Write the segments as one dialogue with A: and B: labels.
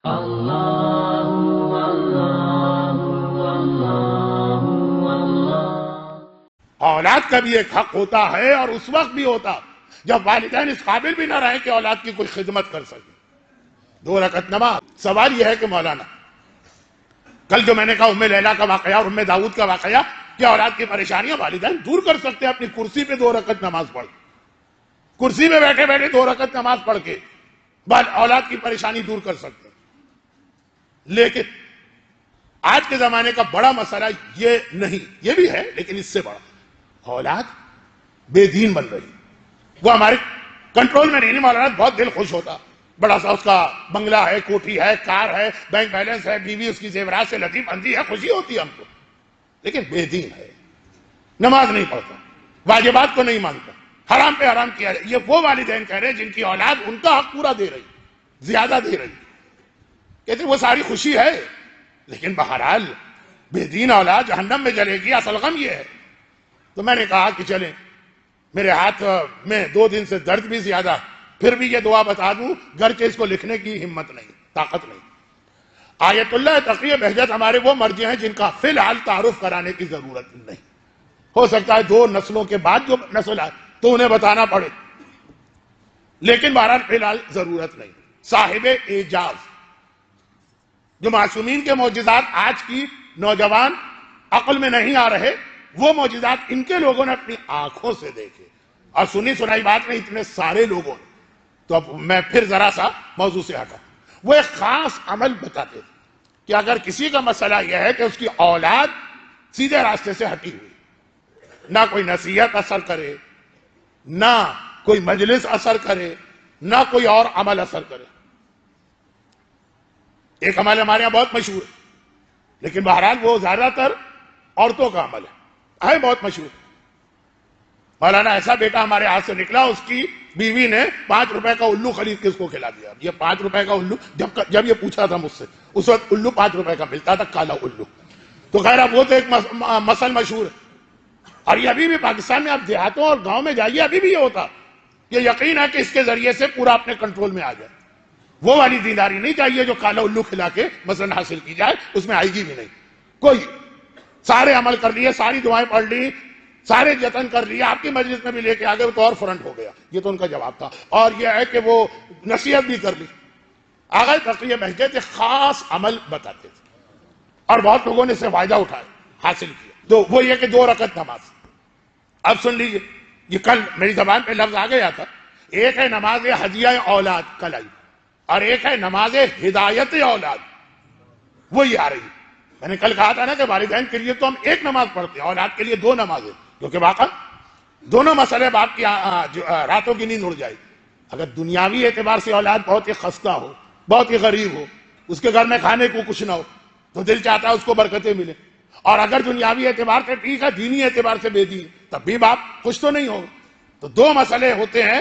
A: اولاد کا بھی ایک حق ہوتا ہے، اور اس وقت بھی ہوتا جب والدین اس قابل بھی نہ رہے کہ اولاد کی کوئی خدمت کر سکے۔ 2 رکعت نماز۔ سوال یہ ہے کہ مولانا، کل جو میں نے کہا ام لیلا کا واقعہ اور ام داؤد کا واقعہ، کیا اولاد کی پریشانیاں والدین دور کر سکتے ہیں اپنی کرسی پہ 2 رکعت نماز پڑھ کے؟ کرسی پہ بیٹھے بیٹھے 2 رکعت نماز پڑھ کے اولاد کی پریشانی دور کر سکتے ہیں۔ لیکن آج کے زمانے کا بڑا مسئلہ یہ نہیں، یہ بھی ہے لیکن اس سے بڑا، اولاد بے دین بن رہی، وہ ہمارے کنٹرول میں نہیں۔ مولانا بہت دل خوش ہوتا، بڑا سا اس کا بنگلہ ہے، کوٹھی ہے، کار ہے، بینک بیلنس ہے، بیوی اس کی زیورات سے لطیف اندھی ہے، خوشی ہوتی ہے ہم کو، لیکن بے دین ہے، نماز نہیں پڑھتا، واجبات کو نہیں مانتا، حرام پہ حرام کیا۔ یہ وہ والدین کہہ رہے ہیں جن کی اولاد ان کا حق پورا دے رہی، زیادہ دے رہی، کہتے وہ ساری خوشی ہے، لیکن بہرحال بے دین اولاد جہنم میں جلے گی، اصل غم یہ ہے۔ تو میں نے کہا کہ چلیں، میرے ہاتھ میں 2 دن سے درد بھی زیادہ، پھر بھی یہ دعا بتا دوں، گرچہ اس کو لکھنے کی ہمت نہیں، طاقت نہیں۔ آیت اللہ تقی بہجت ہمارے وہ مرجع ہیں جن کا فی الحال تعارف کرانے کی ضرورت نہیں، ہو سکتا ہے 2 نسلوں کے بعد جو نسل آئے تو انہیں بتانا پڑے، لیکن بہرحال فی الحال ضرورت نہیں۔ صاحب اعجاز، جو معصومین کے معجزات آج کی نوجوان عقل میں نہیں آ رہے، وہ معجزات ان کے لوگوں نے اپنی آنکھوں سے دیکھے، اور سنی سنائی بات نہیں، اتنے سارے لوگوں نے۔ تو اب میں پھر ذرا سا موضوع سے ہٹا، وہ ایک خاص عمل بتاتے تھے کہ اگر کسی کا مسئلہ یہ ہے کہ اس کی اولاد سیدھے راستے سے ہٹی ہوئی، نہ کوئی نصیحت اثر کرے، نہ کوئی مجلس اثر کرے، نہ کوئی اور عمل اثر کرے۔ ایک عمل ہمارے یہاں بہت مشہور ہے، لیکن بہرحال وہ زیادہ تر عورتوں کا عمل ہے بہت مشہور۔ مولانا ایسا بیٹا ہمارے ہاتھ سے نکلا، اس کی بیوی نے 5 روپے کا الو خرید کے اس کو کھلا دیا۔ یہ 5 روپے کا الو، جب یہ پوچھا تھا مجھ سے، اس وقت الو 5 روپے کا ملتا تھا، کالا الو۔ تو خیر اب وہ تو ایک مسل مشہور ہے، اور یہ ابھی بھی پاکستان میں آپ دیہاتوں اور گاؤں میں جائیے، ابھی بھی یہ ہوتا۔ یہ یقین ہے کہ اس کے ذریعے سے پورا اپنے کنٹرول میں آ جائے۔ وہ والی دینداری نہیں چاہیے جو کالا الو کھلا کے مثلا حاصل کی جائے، اس میں آئے گی بھی نہیں کوئی۔ سارے عمل کر لیے، ساری دعائیں پڑھ لی، سارے جتن کر لیے، آپ کی مجلس میں بھی لے کے آگے، وہ تو اور فرنٹ ہو گیا۔ یہ تو ان کا جواب تھا۔ اور یہ ہے کہ وہ نصیحت بھی کر لی۔ آغا تقی بہجت ایک خاص عمل بتاتے تھے، اور بہت لوگوں نے اسے فائدہ اٹھایا، حاصل کیا۔ تو وہ یہ کہ 2 رکعت نماز۔ اب سن لیجئے، یہ کل میری زبان پہ لفظ آ گیا تھا، ایک ہے نماز ہدیہ اولاد کل آئی، اور ایک ہے نماز ہدایت اولاد، وہی آ رہی ہے۔ میں نے کل کہا تھا نا کہ والدین کے لیے تو ہم 1 نماز پڑھتے ہیں، اولاد کے لیے 2 نمازیں، کیونکہ واقعا دونوں مسئلے باپ کی راتوں کی نیند اڑ جائے گی۔ اگر دنیاوی اعتبار سے اولاد بہت ہی خستہ ہو، بہت ہی غریب ہو، اس کے گھر میں کھانے کو کچھ نہ ہو، تو دل چاہتا ہے اس کو برکتیں ملیں۔ اور اگر دنیاوی اعتبار سے ٹھیک ہے، دینی اعتبار سے بے دین، تب بھی باپ خوش تو نہیں ہوگا۔ تو 2 مسئلے ہوتے ہیں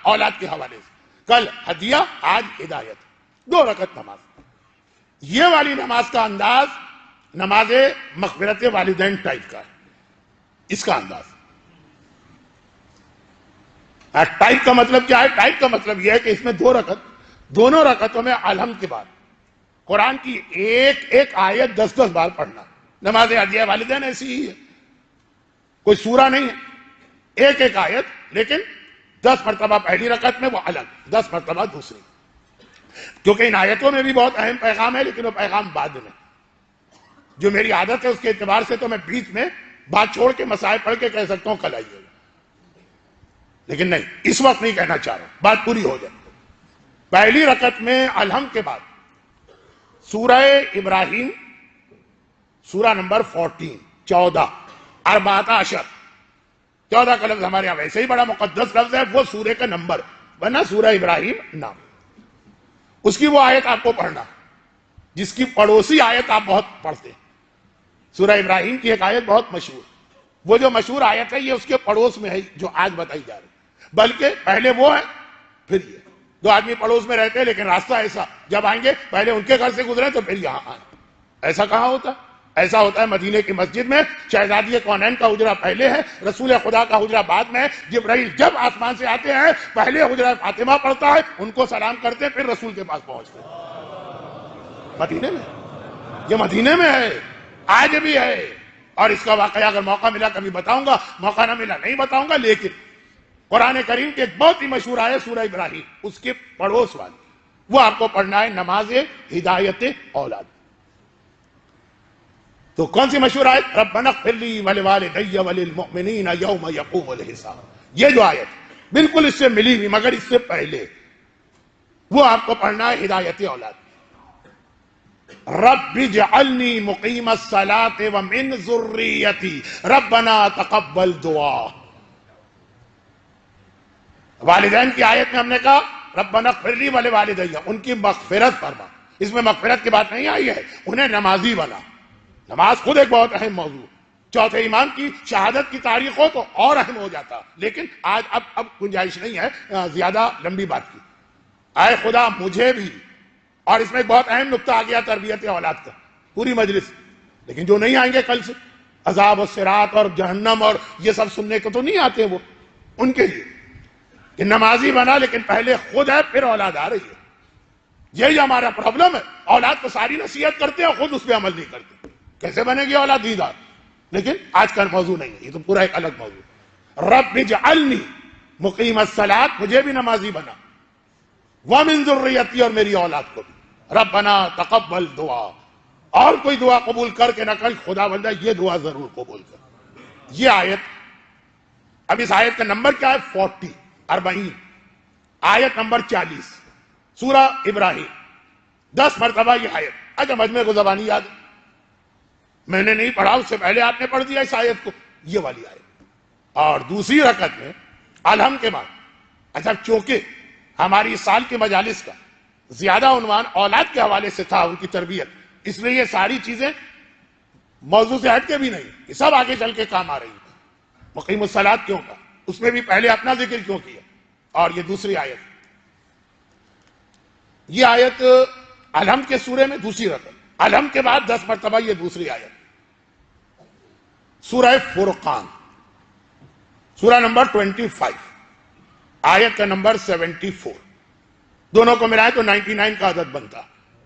A: اولاد کے حوالے سے، کل ہدیہ، آج ہدایت، 2 رکعت نماز۔ یہ والی نماز کا انداز نماز مغفرت والدین ٹائپ کا ہے، اس کا انداز۔ ٹائپ کا مطلب کیا ہے؟ ٹائپ کا مطلب یہ ہے کہ اس میں 2 رکعت، دونوں رکعتوں میں الحمد کے بعد قرآن کی ایک آیت 10 بار پڑھنا۔ نماز ہدیہ والدین ایسی ہی ہے، کوئی سورہ نہیں ہے، ایک آیت، لیکن 10 مرتبہ پہلی رکعت میں وہ الگ، 10 مرتبہ دوسری، کیونکہ ان آیتوں میں بھی بہت اہم پیغام ہے، لیکن وہ پیغام بعد میں۔ جو میری عادت ہے اس کے اعتبار سے تو میں بیچ میں بات چھوڑ کے مسائل پڑھ کے کہہ سکتا ہوں کل آئیے گا، لیکن نہیں، اس وقت نہیں کہنا چاہ رہا، بات پوری ہو جائے۔ پہلی رکعت میں الحمد کے بعد سورہ ابراہیم، سورہ نمبر 14 14 14 کا لفظ ہمارے یہاں ویسے ہی بڑا مقدس لفظ ہے، وہ سورہ کا نمبر، ورنہ سورہ ابراہیم نام۔ اس کی وہ آیت آپ کو پڑھنا جس کی پڑوسی آیت آپ بہت پڑھتے ہیں۔ سورہ ابراہیم کی ایک آیت بہت مشہور، وہ جو مشہور آیت ہے یہ اس کے پڑوس میں ہے جو آج بتائی جا رہی، بلکہ پہلے وہ ہے پھر یہ۔ 2 آدمی پڑوس میں رہتے ہیں لیکن راستہ ایسا، جب آئیں گے پہلے ان کے گھر سے گزرے تو پھر یہاں آئیں۔ ایسا کہاں ہوتا؟ ایسا ہوتا ہے مدینے کی مسجد میں، شہزادی کونین کا حجرہ پہلے ہے، رسول خدا کا حجرہ بعد میں ہے۔ جبرائیل جب آسمان سے آتے ہیں پہلے حجرہ فاطمہ پڑھتا ہے، ان کو سلام کرتے ہیں، پھر رسول کے پاس پہنچتے ہیں۔ مدینے میں، یہ مدینے میں ہے، آج بھی ہے. اور اس کا واقعہ اگر موقع ملا کبھی بتاؤں گا، موقع نہ ملا نہیں بتاؤں گا. لیکن قرآن کریم کے ایک بہت ہی مشہور آیت سورہ ابراہیم، اس کے پڑوس والی، وہ آپ کو پڑھنا ہے، نماز ہدایت اولاد. تو کون سی مشہور آیت؟ ربنا اغفر لی ولوالدی وللمؤمنین یوم یقوم الحساب. یہ جو آیت بالکل اس سے ملی ہوئی، مگر اس سے پہلے وہ آپ کو پڑھنا ہے ہدایت اولاد. رب اجعلنی مقیم الصلاۃ ومن ذریتی ربنا تقبل دعا. والدین کی آیت میں ہم نے کہا ربنا اغفر لی ولوالدی، ان کی مغفرت فرما. اس میں مغفرت کی بات نہیں آئی ہے، انہیں نمازی بنا. نماز خود ایک بہت اہم موضوع. چوتھے امام کی شہادت کی تاریخ ہو تو اور اہم ہو جاتا، لیکن آج اب گنجائش نہیں ہے زیادہ لمبی بات کی. اے خدا مجھے بھی، اور اس میں ایک بہت اہم نقطہ آ گیا تربیت اولاد کا، پوری مجلس. لیکن جو نہیں آئیں گے کل سے، عذاب و صراط اور جہنم اور یہ سب سننے کو تو نہیں آتے، وہ ان کے لیے کہ نمازی بنا لیکن پہلے خود ہے پھر اولاد آ رہی ہے. یہی ہمارا پرابلم ہے. اولاد کو ساری نصیحت کرتے ہیں اور خود اس پہ عمل نہیں کرتے. کیسے بنے گی اولاد دیندار؟ لیکن آج کا موضوع نہیں ہے، یہ تو پورا ایک الگ موضوع. رب اجعلنی مقیم الصلاۃ، مجھے بھی نمازی بنا، ومن ذریتی، اور میری اولاد کو بھی. ربنا تقبل دعا، اور کوئی دعا قبول کر کے نہ کر، خدا بندہ یہ دعا ضرور قبول کر. یہ آیت، اب اس آیت کا نمبر کیا ہے؟ 40 آیت نمبر 40 سورہ ابراہیم. 10 مرتبہ یہ آیت. اچھا مجمع کو زبانی یاد ہے، میں نے نہیں پڑھا، اس سے پہلے آپ نے پڑھ دیا اس آیت کو، یہ والی آیت. اور دوسری رکعت میں الحمد کے بعد، اچھا چونکہ ہماری سال کے مجالس کا زیادہ عنوان اولاد کے حوالے سے تھا، ان کی تربیت، اس لیے یہ ساری چیزیں موضوع سے ہٹ کے بھی نہیں، یہ سب آگے چل کے کام آ رہی ہیں. مقیم الصلاۃ کیوں کا، اس میں بھی پہلے اپنا ذکر کیوں کیا. اور یہ دوسری آیت، یہ آیت الحمد کے سورے میں دوسری رکعت، الحمد کے بعد 10 مرتبہ یہ دوسری آیت. سورہ فرقان، سورہ نمبر 25، آیت کا نمبر 74. دونوں کو ملائے تو 99 کا عدد بنتا.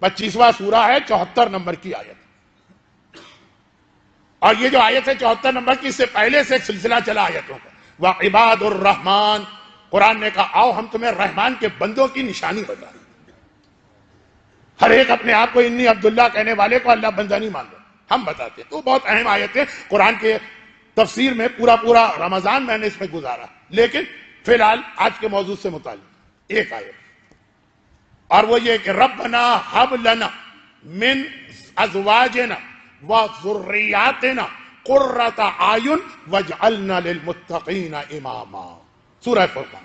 A: 25واں سورہ ہے، 74 نمبر کی آیت. اور یہ جو آیت ہے 74 نمبر کی، اس سے پہلے سے ایک سلسلہ چلا آیتوں کا. وعباد الرحمن، قرآن نے کہا آؤ ہم تمہیں رحمان کے بندوں کی نشانی بتائیں. ہر ایک اپنے آپ کو انی عبداللہ کہنے والے کو اللہ بندہ نہیں مان رہا، ہم بتاتے ہیں. تو بہت اہم آیت ہے قرآن کے تفسیر میں. پورا رمضان میں نے اس میں گزارا، لیکن فی الحال آج کے موضوع سے متعلق ایک آیت، اور وہ یہ کہ ربنا ہب لنا من ازواجنا وذریاتنا قرۃ اعین واجعلنا للمتقین اماما. سورہ فرقان.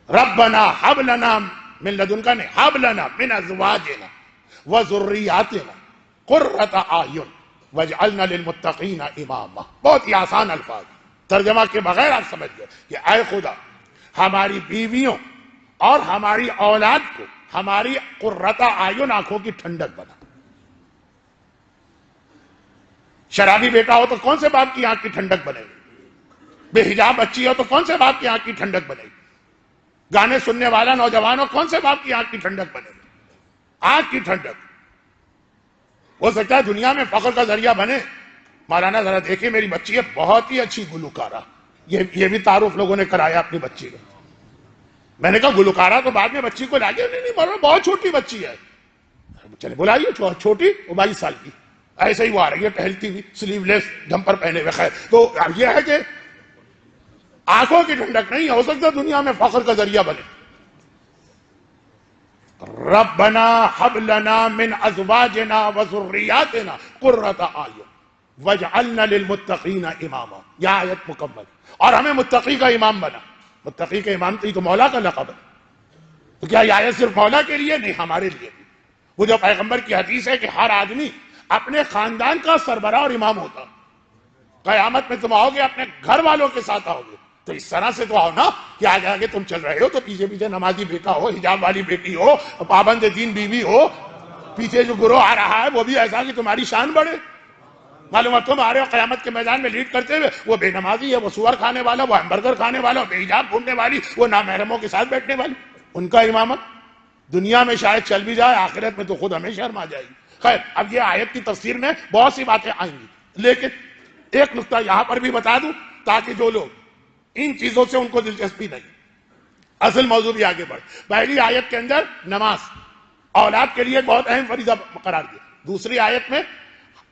A: ربنا ہب لنا، من لدن کا نہیں، ہب لنا من ازواجنا وذریاتنا قرۃ اعین واجعلنا للمتقین اماما. بہت ہی آسان الفاظ، ترجمہ کے بغیر آپ سمجھ گئے کہ اے خدا ہماری بیویوں اور ہماری اولاد کو ہماری قرۃ اعین، آنکھوں کی ٹھنڈک بنا. شرابی بیٹا ہو تو کون سے باپ کی آنکھ کی ٹھنڈک بنے گی؟ بے حجاب بچی ہو تو کون سے باپ کی آنکھ کی ٹھنڈک بنے گی؟ گانے سننے والا نوجوان ہو، کون سے باپ کی آنکھ کی ٹھنڈک بنے گی؟ آنکھ کی ٹھنڈک. ہو سکتا ہے دنیا میں فخر کا ذریعہ بنے. مولانا ذرا دیکھیں میری بچی ہے بہت ہی اچھی گلوکارہ، یہ بھی تعارف لوگوں نے کرایا اپنی بچی کا. میں نے کہا گلوکارہ تو بعد میں بچی کو لاگے، نہیں مولانا بہت چھوٹی بچی ہے. چلے بلائیے، چھوٹی، وہ 22 سال کی. ایسے ہی وہ آ رہی ہے ٹہلتی ہوئی، سلیو لیس جمپر پہنے ہوئے. خیر، تو یہ ہے کہ آنکھوں کی ٹھنڈک نہیں، ہو سکتا دنیا میں فخر کا ذریعہ بنے. ربنا ہب لنا من ازواجنا وذریاتنا قرۃ اعین واجعلنا للمتقین اماما. یہ آیت مکمل. اور ہمیں متقی کا امام بنا. متقی کا امام تو مولا کا لقب ہے. تو کیا یہ آیت صرف مولا کے لیے؟ نہیں، ہمارے لیے بھی. وہ جو پیغمبر کی حدیث ہے کہ ہر آدمی اپنے خاندان کا سربراہ اور امام ہوتا. قیامت میں تم آؤ گے اپنے گھر والوں کے ساتھ آؤ گے، تو اس طرح سے تو آؤ نا کہ آگے آگے تم چل رہے ہو تو پیچھے پیچھے نمازی بیٹا ہو، حجاب والی بیٹی ہو، پابند دین بیوی ہو. پیچھے جو گروہ آ رہا ہے وہ بھی ایسا کہ تمہاری شان بڑھے. معلوم ہے تم آ رہے ہو قیامت کے میدان میں لیڈ کرتے ہوئے، وہ بے نمازی ہے، وہ سور کھانے والا، وہ ہیمبرگر کھانے والا، بے حجاب گھومنے والی، وہ نامحرموں کے ساتھ بیٹھنے والی، ان کا امامت. دنیا میں شاید چل بھی جائے، آخرت میں تو خود ہمیں شرم آ جائے گی۔ خیر، اب یہ آیت کی تفسیر میں بہت سی باتیں آئیں گی، لیکن ایک نقطہ یہاں پر بھی بتا دوں تاکہ جو لوگ ان چیزوں سے ان کو دلچسپی نہیں، اصل موضوع بھی آگے بڑھ۔ پہلی آیت کے اندر نماز اولاد کے لیے بہت اہم فریضہ قرار دیا۔ دوسری آیت میں،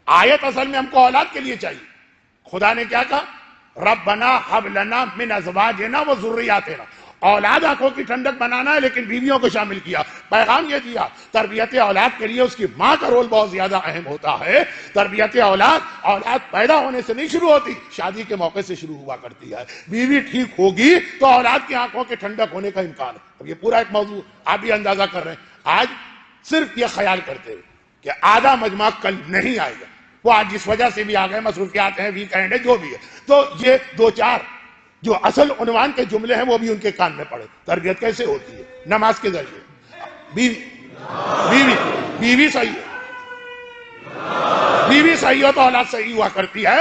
A: آیت اصل میں ہم کو اولاد کے لیے چاہیے، خدا نے کیا کہا؟ ربنا حب لنا من ازواجنا و ذریاتنا، اولاد آنکھوں کی ٹھنڈک بنانا ہے لیکن بیویوں کو شامل کیا۔ پیغام یہ دیا تربیت اولاد کے لیے اس کی ماں کا رول بہت زیادہ اہم ہوتا ہے۔ تربیت اولاد پیدا ہونے سے نہیں شروع ہوتی، شادی کے موقع سے شروع ہوا کرتی ہے۔ بیوی ٹھیک ہوگی تو اولاد کی آنکھوں کی ٹھنڈک ہونے کا امکان ہے۔ اب یہ پورا ایک موضوع آپ بھی اندازہ کر رہے ہیں۔ آج صرف یہ خیال کرتے ہوئے کہ آدھا مجمع کل نہیں آئے گا، وہ آج جس وجہ سے بھی آ گئے، مصروفیات ہیں، ویکینڈ ہے، جو بھی ہے، تو یہ دو چار جو اصل عنوان کے جملے ہیں وہ بھی ان کے کان میں پڑے۔ تربیت کیسے ہوتی ہے؟ نماز کے ذریعے۔ بیوی صحیح ہے، بیوی صحیح ہو تو اولاد صحیح ہوا کرتی ہے۔